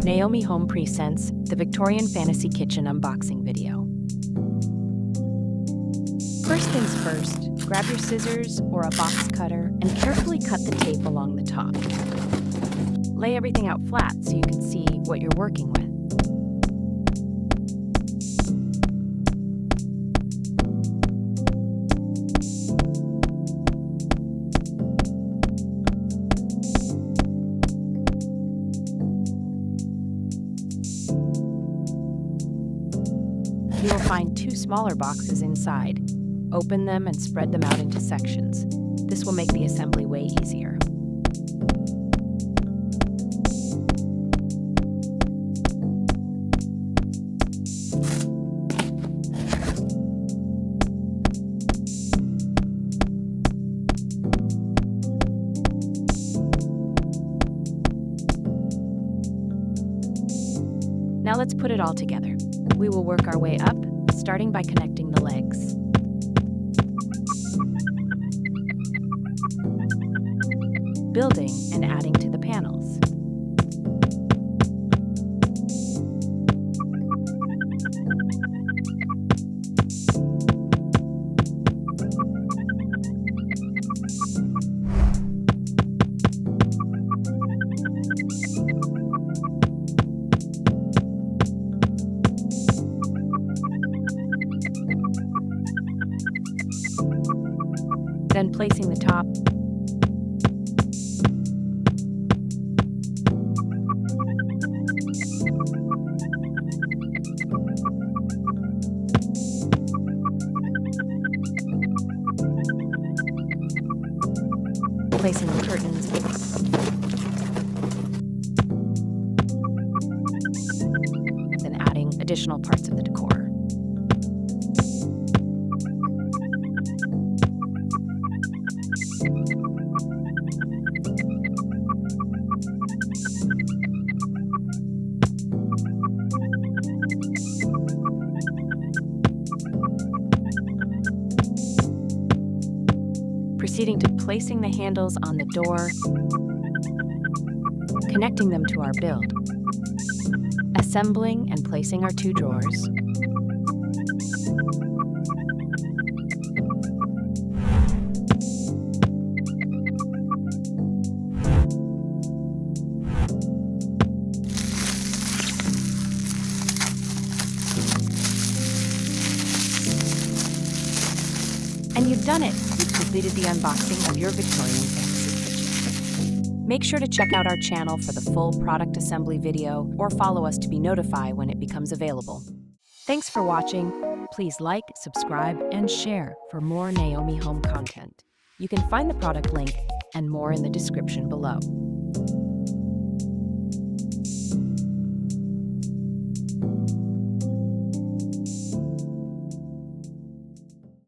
Naomi Home presents the Victorian Fantasy Kitchen unboxing video. First things first, grab your scissors or a box cutter and carefully cut the tape along the top. Lay everything out flat so you can see what you're working with. You will find two smaller boxes inside. Open them and spread them out into sections. This will make the assembly way easier. Now let's put it all together. We will work our way up, starting by connecting the legs. Building and adding to the panels. Then placing the top, placing the curtains, then adding additional parts of the decor. Proceeding to placing the handles on the door, connecting them to our build, assembling and placing our two drawers, and you've done it! You've completed the unboxing of your Victorian fantasy kitchen. Make sure to check out our channel for the full product assembly video or follow us to be notified when it becomes available. Thanks for watching. Please like, subscribe, and share for more Naomi Home content. You can find the product link and more in the description below.